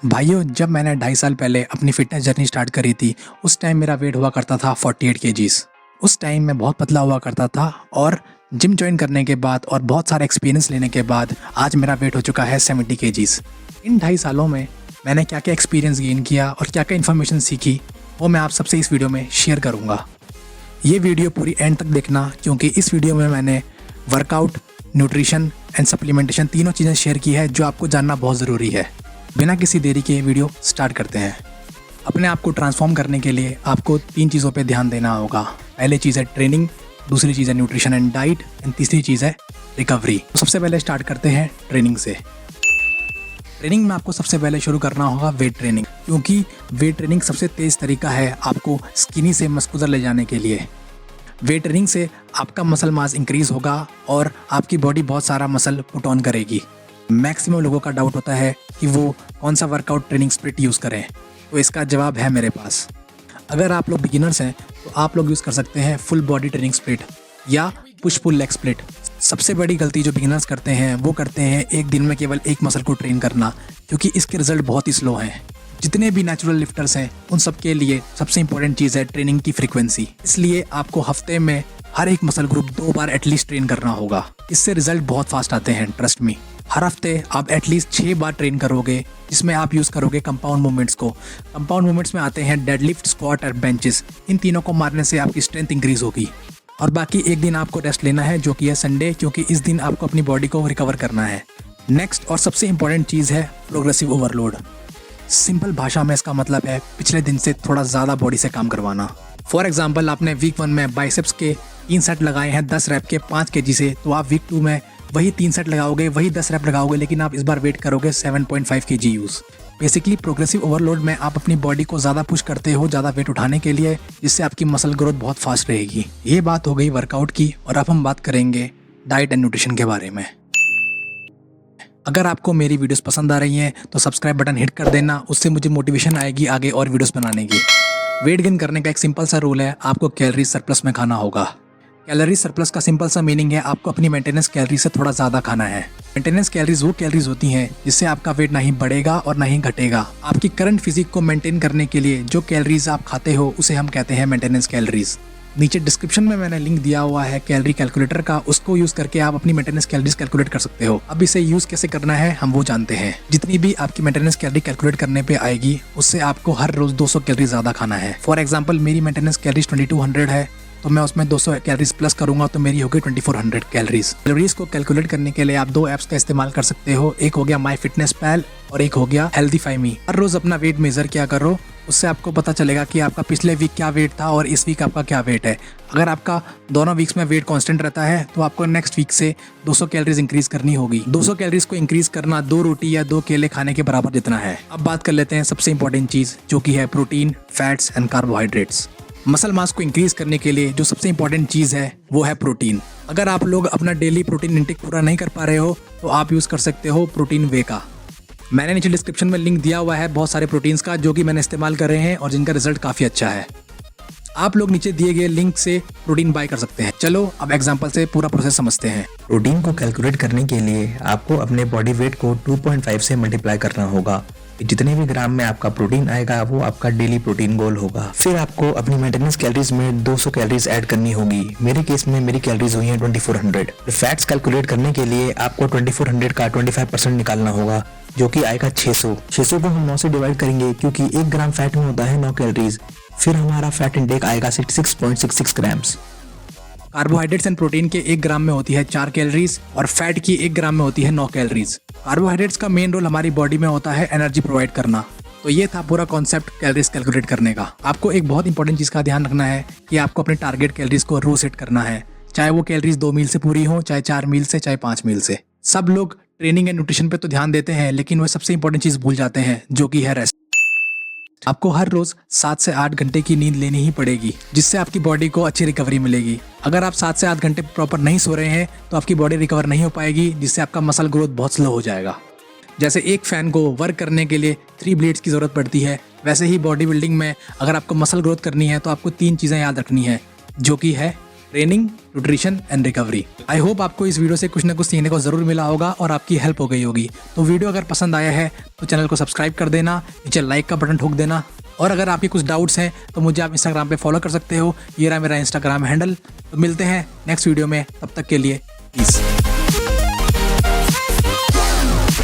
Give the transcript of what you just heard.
भाइयों, जब मैंने 2.5 साल पहले अपनी फ़िटनेस जर्नी स्टार्ट करी थी, उस टाइम मेरा वेट हुआ करता था 48 केजीज़। उस टाइम मैं बहुत पतला हुआ करता था और जिम जॉइन करने के बाद और बहुत सारा एक्सपीरियंस लेने के बाद आज मेरा वेट हो चुका है 70 केजीज़। इन 2.5 सालों में मैंने क्या-क्या एक्सपीरियंस गेन किया और क्या-क्या इन्फॉर्मेशन सीखी, वो मैं आप सबसे इस वीडियो में शेयर करूँगा। ये वीडियो पूरी एंड तक देखना, क्योंकि इस वीडियो में मैंने वर्कआउट, न्यूट्रिशन एंड सप्लीमेंटेशन तीनों चीज़ें शेयर की है जो आपको जानना बहुत ज़रूरी है। बिना किसी देरी के वीडियो स्टार्ट करते हैं। अपने आप को ट्रांसफॉर्म करने के लिए आपको 3 चीज़ों पे ध्यान देना होगा। पहली चीज़ है ट्रेनिंग, दूसरी चीज़ है न्यूट्रिशन एंड डाइट एंड तीसरी चीज़ है रिकवरी। तो सबसे पहले स्टार्ट करते हैं ट्रेनिंग से। ट्रेनिंग में आपको सबसे पहले शुरू करना होगा वेट ट्रेनिंग, क्योंकि वेट ट्रेनिंग सबसे तेज़ तरीका है आपको स्किनी से मस्कुलर ले जाने के लिए। वेट ट्रेनिंग से आपका मसल मास इंक्रीज़ होगा और आपकी बॉडी बहुत सारा मसल पुट ऑन करेगी। मैक्सिमम लोगों का डाउट होता है कि वो कौन सा वर्कआउट ट्रेनिंग स्प्लिट यूज़ करें, तो इसका जवाब है मेरे पास। अगर आप लोग बिगिनर्स हैं तो आप लोग यूज़ कर सकते हैं फुल बॉडी ट्रेनिंग स्प्लिट या पुश पुल लेग स्प्लिट। सबसे बड़ी गलती जो बिगिनर्स करते हैं वो करते हैं एक दिन में केवल एक मसल को ट्रेन करना, क्योंकि इसके रिजल्ट बहुत ही स्लो हैं। जितने भी नेचुरल लिफ्टर्स हैं उन सब के लिए सबसे इंपॉर्टेंट चीज़ है ट्रेनिंग की फ्रीक्वेंसी। इसलिए आपको हफ्ते में हर एक मसल ग्रुप 2 बार एटलीस्ट ट्रेन करना होगा। इससे रिजल्ट बहुत फास्ट आते हैं, ट्रस्ट मी। हर हफ्ते आप एटलीस्ट 6 बार ट्रेन करोगे, जिसमें आप यूज़ करोगे कंपाउंड मूवमेंट्स को। कंपाउंड मूवमेंट्स में आते हैं डेडलिफ्ट, स्क्वाट और बेंचेस। इन तीनों को मारने से आपकी स्ट्रेंथ इंक्रीज होगी। और बाकी एक दिन आपको रेस्ट लेना है, जो कि है संडे, क्योंकि इस दिन आपको अपनी बॉडी को रिकवर करना है। नेक्स्ट और सबसे इंपॉर्टेंट चीज़ है प्रोग्रेसिव ओवरलोड। सिंपल भाषा में इसका मतलब है पिछले दिन से थोड़ा ज़्यादा बॉडी से काम करवाना। फॉर एग्जाम्पल, आपने वीक 1 में बाइसेप्स के 3 सेट लगाए हैं 10 रैप के 5 केजी से, तो आप वीक 2 में वही 3 सेट लगाओगे, वही 10 रैप लगाओगे, लेकिन आप इस बार वेट करोगे 7.5 KG use. Basically progressive overload में आप अपनी बॉडी को ज़्यादा पुश करते हो ज़्यादा वेट उठाने के लिए, जिससे आपकी मसल ग्रोथ बहुत फास्ट रहेगी। ये बात हो गई वर्कआउट की, और अब हम बात करेंगे डाइट एंड न्यूट्रिशन के बारे में। अगर आपको मेरी वीडियोस पसंद आ रही हैं तो सब्सक्राइब बटन हिट कर देना, उससे मुझे मोटिवेशन आएगी आगे और वीडियोस बनाने की। वेट गेन करने का एक सिंपल सा रूल है, आपको कैलोरी सरप्लस में खाना होगा। कैलोरी सरप्लस का सिंपल सा मीनिंग है आपको अपनी मेंटेनेंस कैलोरी से थोड़ा ज़्यादा खाना है। मेंटेनेंस कैलोरीज वो कैलोरीज होती हैं जिससे आपका वेट ना ही बढ़ेगा और ना ही घटेगा। आपकी करंट फिजिक को मेंटेन करने के लिए जो कैलोरीज आप खाते हो उसे हम कहते हैं मेंटेनेंस कैलोरीज। नीचे डिस्क्रिप्शन में मैंने लिंक दिया हुआ है कैलोरी कैलकुलेटर का, उसको यूज़ करके आप अपनी मेंटेनेंस कैलोरीज कैलकुलेट कर सकते हो। अब इसे यूज़ कैसे करना है हम वो जानते हैं। जितनी भी आपकी मेंटेनेंस कैलोरी कैलकुलेट करने पे आएगी, उससे आपको हर रोज़ 200 कैलोरी ज़्यादा खाना है। फॉर एग्जाम्पल, मेरी मेंटेनेंस कैलोरीज 2200 है, तो मैं उसमें 200 कैलोरीज प्लस करूंगा तो मेरी होगी 2400 कैलोरीज। कैलोरीज को कैलकुलेट करने के लिए आप 2 ऐप्स का इस्तेमाल कर सकते हो। एक हो गया माई फिटनेस पैल और एक हो गया हेल्दीफाई मी। हर रोज़ अपना वेट मेजर किया करो, उससे आपको पता चलेगा कि आपका पिछले वीक क्या वेट था और इस वीक आपका क्या वेट है। अगर आपका दोनों वीक्स में वेट कांस्टेंट रहता है तो आपको नेक्स्ट वीक से 200 कैलोरीज इंक्रीज करनी होगी। 200 कैलोरीज को इंक्रीज करना 2 रोटी या 2 केले खाने के बराबर जितना है। अब बात कर लेते हैं सबसे इंपॉर्टेंट चीज़, जो कि है protein, fats and carbohydrates. Muscle mass को इंक्रीज करने के लिए जो सबसे इंपॉर्टेंट चीज़ है वो है प्रोटीन। अगर आप लोग अपना डेली प्रोटीन इंटेक पूरा नहीं कर पा रहे हो तो आप यूज़ कर सकते हो प्रोटीन वे का। मैंने नीचे डिस्क्रिप्शन में लिंक दिया हुआ है बहुत सारे प्रोटीन्स का, जो कि मैंने इस्तेमाल कर रहे हैं और जिनका रिजल्ट काफ़ी अच्छा है। आप लोग नीचे दिए गए लिंक से प्रोटीन बाय कर सकते हैं। चलो अब एग्जांपल से पूरा प्रोसेस समझते हैं। प्रोटीन को कैलकुलेट करने के लिए आपको अपने बॉडी वेट को 2.5 से मल्टीप्लाई करना होगा। जितने भी ग्राम में आपका प्रोटीन आएगा वो आपका डेली प्रोटीन गोल होगा। फिर आपको अपनी मेंटेनेंस कैलोरीज में 200 कैलोरीज ऐड करनी होगी। मेरे केस में मेरी कैलोरीज हुई हैं 2400। फैट्स कैलकुलेट करने के लिए आपको 2400 का 25% निकालना होगा, जो कि आएगा 600। 600 को हम 9 से डिवाइड करेंगे, क्योंकि 1 ग्राम फैट में होता है 9 कैलोरीज। फिर हमारा फैट इंटेक आएगा 66.66 ग्राम्स। कार्बोहाइड्रेट्स एंड प्रोटीन के 1 ग्राम में होती है 4 कैलोरीज और फैट की 1 ग्राम में होती है 9 कैलोरीज। कार्बोहाइड्रेट्स का मेन रोल हमारी बॉडी में होता है एनर्जी प्रोवाइड करना। तो ये था पूरा कॉन्सेप्ट कैलोरीज कैलकुलेट करने का। आपको एक बहुत इंपॉर्टेंट चीज़ का ध्यान रखना है कि आपको अपने टारगेट कैलोरीज को रोज सेट करना है, चाहे वो कैलोरीज 2 मील से पूरी हो, चाहे 4 मील से, चाहे 5 मील से। सब लोग ट्रेनिंग एंड न्यूट्रिशन पे तो ध्यान देते हैं, लेकिन वो सबसे इंपॉर्टेंट चीज़ भूल जाते हैं, जो कि है रेस्ट। आपको हर रोज 7 से 8 घंटे की नींद लेनी ही पड़ेगी, जिससे आपकी बॉडी को अच्छी रिकवरी मिलेगी। अगर आप 7 से 8 घंटे प्रॉपर नहीं सो रहे हैं तो आपकी बॉडी रिकवर नहीं हो पाएगी, जिससे आपका मसल ग्रोथ बहुत स्लो हो जाएगा। जैसे एक फैन को वर्क करने के लिए 3 ब्लेड्स की ज़रूरत पड़ती है, वैसे ही बॉडी बिल्डिंग में अगर आपको मसल ग्रोथ करनी है तो आपको 3 चीज़ें याद रखनी है, जो कि है training, nutrition and recovery. I hope आपको इस वीडियो से कुछ ना कुछ सीखने को ज़रूर मिला होगा और आपकी हेल्प हो गई होगी। तो वीडियो अगर पसंद आया है तो चैनल को सब्सक्राइब कर देना, नीचे लाइक का बटन ठोक देना, और अगर आपके कुछ डाउट्स हैं तो मुझे आप इंस्टाग्राम पे फॉलो कर सकते हो। ये रहा मेरा इंस्टाग्राम हैंडल। तो मिलते हैं नेक्स्ट वीडियो में, तब तक के लिए पीस।